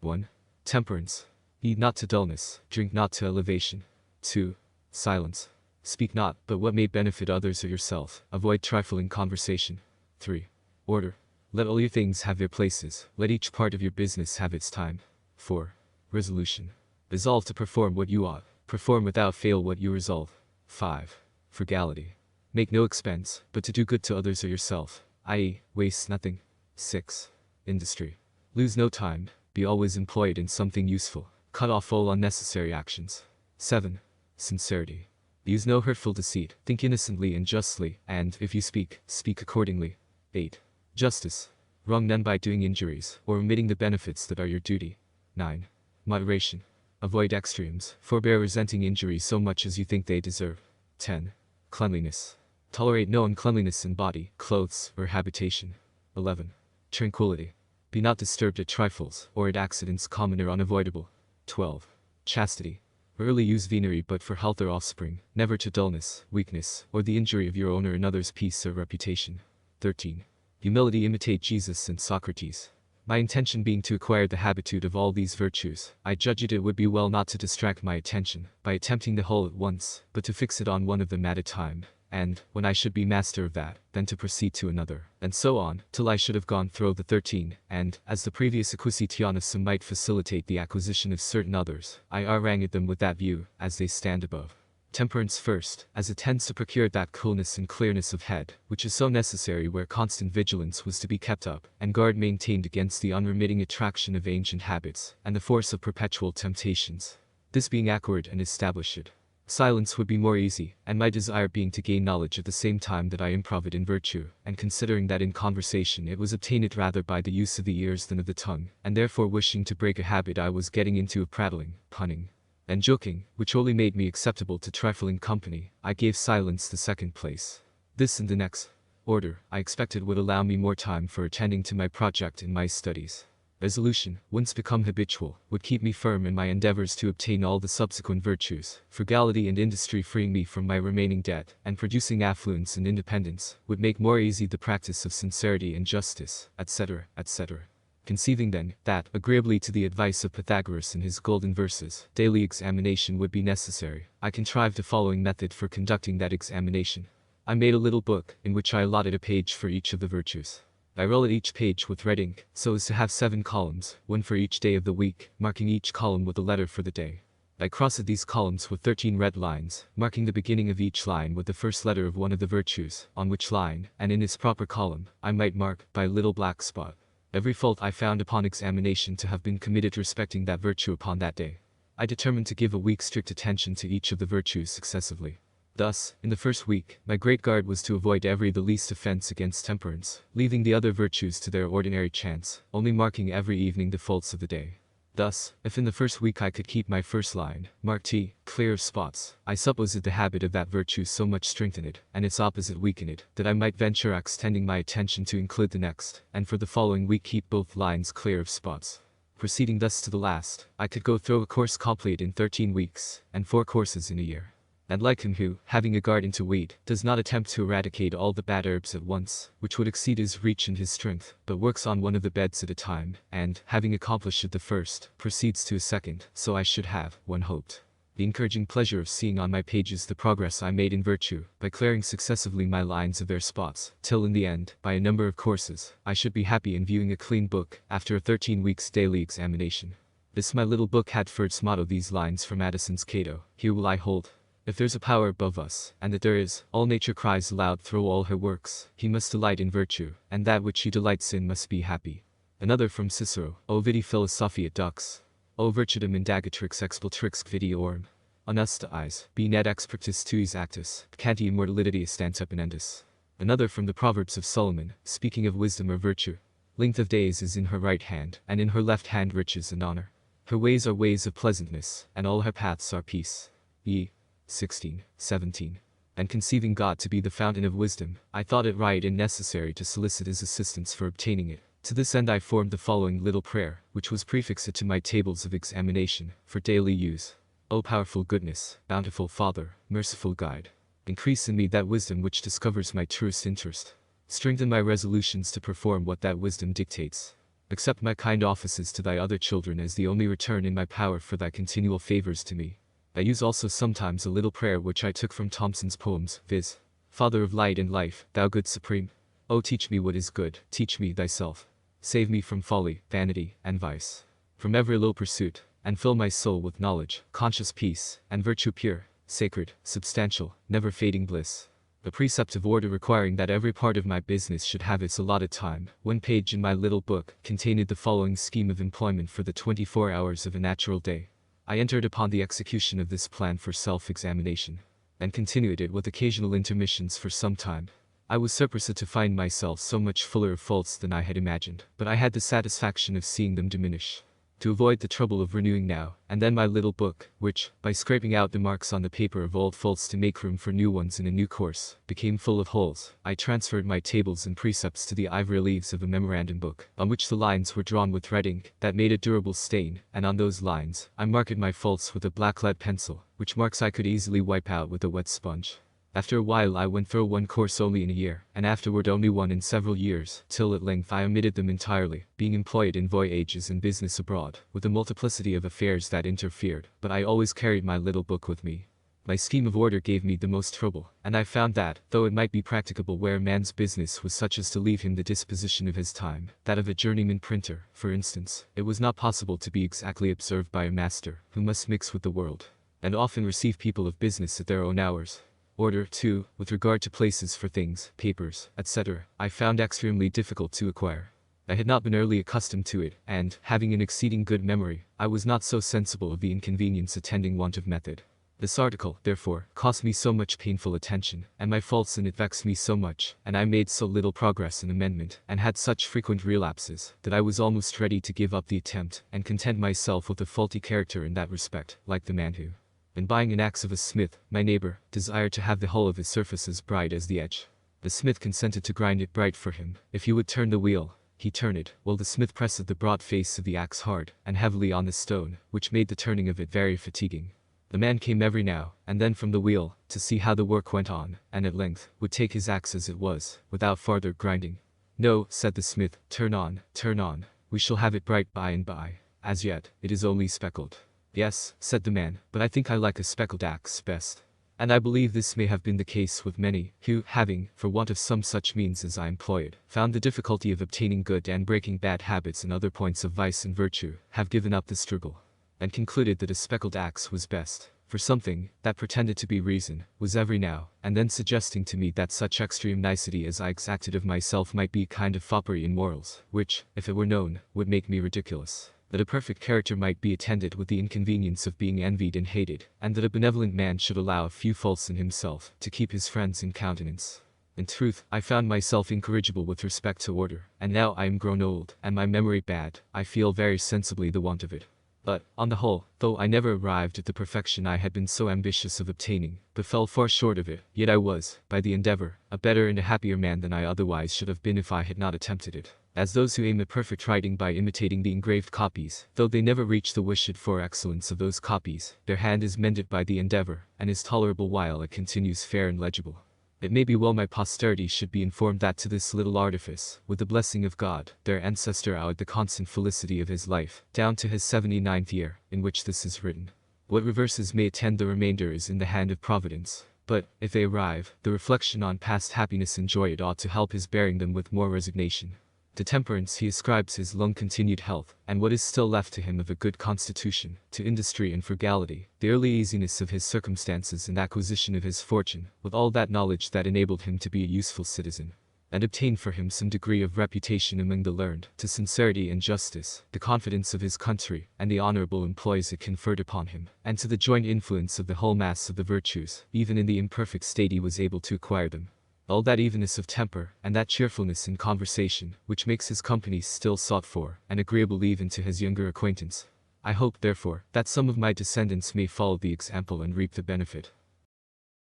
1. Temperance. Eat not to dullness, drink not to elevation. 2. Silence. Speak not but what may benefit others or yourself. Avoid trifling conversation. 3. Order. Let all your things have their places, let each part of your business have its time. 4. Resolution. Resolve to perform what you ought, perform without fail what you resolve. 5. Frugality. Make no expense, but to do good to others or yourself, i.e., waste nothing. 6. Industry. Lose no time, be always employed in something useful, cut off all unnecessary actions. 7. Sincerity. Use no hurtful deceit, think innocently and justly, and, if you speak, speak accordingly. 8. Justice. Wrong none by doing injuries, or omitting the benefits that are your duty. 9. Moderation. Avoid extremes, forbear resenting injuries so much as you think they deserve. 10. Cleanliness. Tolerate no uncleanliness in body, clothes, or habitation. 11. Tranquility. Be not disturbed at trifles, or at accidents common or unavoidable. 12. Chastity. Rarely use venery but for health or offspring, never to dullness, weakness, or the injury of your own or another's peace or reputation. 13. Humility. Imitate Jesus and Socrates. My intention being to acquire the habitude of all these virtues, I judged it would be well not to distract my attention, by attempting the whole at once, but to fix it on one of them at a time, and, when I should be master of that, then to proceed to another, and so on, till I should have gone through the 13, and, as the previous acquisitionism might facilitate the acquisition of certain others, I rang at them with that view, as they stand above. Temperance first, as it tends to procure that coolness and clearness of head, which is so necessary where constant vigilance was to be kept up, and guard maintained against the unremitting attraction of ancient habits, and the force of perpetual temptations. This being accurate and established, silence would be more easy, and my desire being to gain knowledge at the same time that I improve it in virtue, and considering that in conversation it was obtained rather by the use of the ears than of the tongue, and therefore wishing to break a habit I was getting into of prattling, punning, and joking, which only made me acceptable to trifling company, I gave silence the second place. This in the next order, I expected would allow me more time for attending to my project in my studies. Resolution, once become habitual, would keep me firm in my endeavors to obtain all the subsequent virtues. Frugality and industry freeing me from my remaining debt, and producing affluence and independence, would make more easy the practice of sincerity and justice, etc., etc. Conceiving then, that, agreeably to the advice of Pythagoras in his golden verses, daily examination would be necessary, I contrived the following method for conducting that examination. I made a little book, in which I allotted a page for each of the virtues. I rolled each page with red ink, so as to have 7 columns, one for each day of the week, marking each column with a letter for the day. I crossed these columns with 13 red lines, marking the beginning of each line with the first letter of one of the virtues, on which line, and in its proper column, I might mark, by a little black spot, every fault I found upon examination to have been committed respecting that virtue upon that day. I determined to give a week's strict attention to each of the virtues successively. Thus, in the first week, my great guard was to avoid the least offense against temperance, leaving the other virtues to their ordinary chance, only marking every evening the faults of the day. Thus, if in the first week I could keep my first line, marked T, clear of spots, I supposed the habit of that virtue so much strengthened, and its opposite weakened, that I might venture extending my attention to include the next, and for the following week keep both lines clear of spots. Proceeding thus to the last, I could go through a course complete in 13 weeks, and 4 courses in a year. And like him who, having a garden to weed, does not attempt to eradicate all the bad herbs at once, which would exceed his reach and his strength, but works on one of the beds at a time, and, having accomplished the first, proceeds to a second, so I should have, one hoped, the encouraging pleasure of seeing on my pages the progress I made in virtue, by clearing successively my lines of their spots, till in the end, by a number of courses, I should be happy in viewing a clean book, after a 13 weeks daily examination. This my little book had for its motto these lines from Addison's Cato: "Here will I hold. If there's a power above us, and that there is, all nature cries aloud through all her works, he must delight in virtue, and that which he delights in must be happy." Another from Cicero: "O vidi philosophia dux. O virtutum indagatrix expultrix videorum. Honusta eyes, be net expertus tuis actus, canti immortalitatis anteponendis." Another from the Proverbs of Solomon, speaking of wisdom or virtue: "Length of days is in her right hand, and in her left hand riches and honor. Her ways are ways of pleasantness, and all her paths are peace." E. 16, 17. And conceiving God to be the fountain of wisdom, I thought it right and necessary to solicit his assistance for obtaining it. To this end I formed the following little prayer, which was prefixed to my tables of examination, for daily use. O powerful goodness, bountiful Father, merciful guide, increase in me that wisdom which discovers my truest interest. Strengthen my resolutions to perform what that wisdom dictates. Accept my kind offices to thy other children as the only return in my power for thy continual favors to me. I use also sometimes a little prayer which I took from Thomson's poems, viz. Father of light and life, thou good supreme. O teach me what is good, teach me thyself. Save me from folly, vanity, and vice. From every low pursuit, and fill my soul with knowledge, conscious peace, and virtue pure, sacred, substantial, never fading bliss. The precept of order requiring that every part of my business should have its allotted time. One page in my little book contained the following scheme of employment for the 24 hours of a natural day. I entered upon the execution of this plan for self-examination, and continued it with occasional intermissions for some time. I was surprised to find myself so much fuller of faults than I had imagined, but I had the satisfaction of seeing them diminish. To avoid the trouble of renewing now and then my little book, which, by scraping out the marks on the paper of old faults to make room for new ones in a new course, became full of holes, I transferred my tables and precepts to the ivory leaves of a memorandum book, on which the lines were drawn with red ink that made a durable stain, and on those lines I marked my faults with a black lead pencil, which marks I could easily wipe out with a wet sponge. After a while I went through one course only in a year, and afterward only one in several years, till at length I omitted them entirely, being employed in voyages and business abroad, with a multiplicity of affairs that interfered, but I always carried my little book with me. My scheme of order gave me the most trouble, and I found that, though it might be practicable where a man's business was such as to leave him the disposition of his time, that of a journeyman printer, for instance, it was not possible to be exactly observed by a master, who must mix with the world, and often receive people of business at their own hours. Order, too, with regard to places for things, papers, etc., I found extremely difficult to acquire. I had not been early accustomed to it, and, having an exceeding good memory, I was not so sensible of the inconvenience attending want of method. This article, therefore, cost me so much painful attention, and my faults in it vexed me so much, and I made so little progress in amendment, and had such frequent relapses, that I was almost ready to give up the attempt, and content myself with a faulty character in that respect, like the man who, in buying an axe of a smith, my neighbor, desired to have the whole of his surface as bright as the edge. The smith consented to grind it bright for him. If he would turn the wheel, he turned it, while the smith pressed the broad face of the axe hard and heavily on the stone, which made the turning of it very fatiguing. The man came every now and then from the wheel, to see how the work went on, and at length would take his axe as it was, without farther grinding. No, said the smith, turn on, we shall have it bright by and by. As yet, it is only speckled. Yes, said the man, but I think I like a speckled axe best. And I believe this may have been the case with many, who, having, for want of some such means as I employed, found the difficulty of obtaining good and breaking bad habits and other points of vice and virtue, have given up the struggle, and concluded that a speckled axe was best, for something, that pretended to be reason, was every now and then suggesting to me that such extreme nicety as I exacted of myself might be a kind of foppery in morals, which, if it were known, would make me ridiculous. That a perfect character might be attended with the inconvenience of being envied and hated, and that a benevolent man should allow a few faults in himself, to keep his friends in countenance. In truth, I found myself incorrigible with respect to order, and now I am grown old, and my memory bad, I feel very sensibly the want of it. But, on the whole, though I never arrived at the perfection I had been so ambitious of obtaining, but fell far short of it, yet I was, by the endeavor, a better and a happier man than I otherwise should have been if I had not attempted it. As those who aim at perfect writing by imitating the engraved copies, though they never reach the wished for excellence of those copies, their hand is mended by the endeavor, and is tolerable while it continues fair and legible. It may be well my posterity should be informed that to this little artifice, with the blessing of God, their ancestor owed the constant felicity of his life, down to his 79th year, in which this is written. What reverses may attend the remainder is in the hand of Providence. But, if they arrive, the reflection on past happiness enjoyed ought to help his bearing them with more resignation. To temperance he ascribes his long-continued health, and what is still left to him of a good constitution, to industry and frugality, the early easiness of his circumstances and acquisition of his fortune, with all that knowledge that enabled him to be a useful citizen, and obtained for him some degree of reputation among the learned, to sincerity and justice, the confidence of his country, and the honorable employs it conferred upon him, and to the joint influence of the whole mass of the virtues, even in the imperfect state he was able to acquire them. All that evenness of temper, and that cheerfulness in conversation, which makes his company still sought for, and agreeable even to his younger acquaintance. I hope, therefore, that some of my descendants may follow the example and reap the benefit.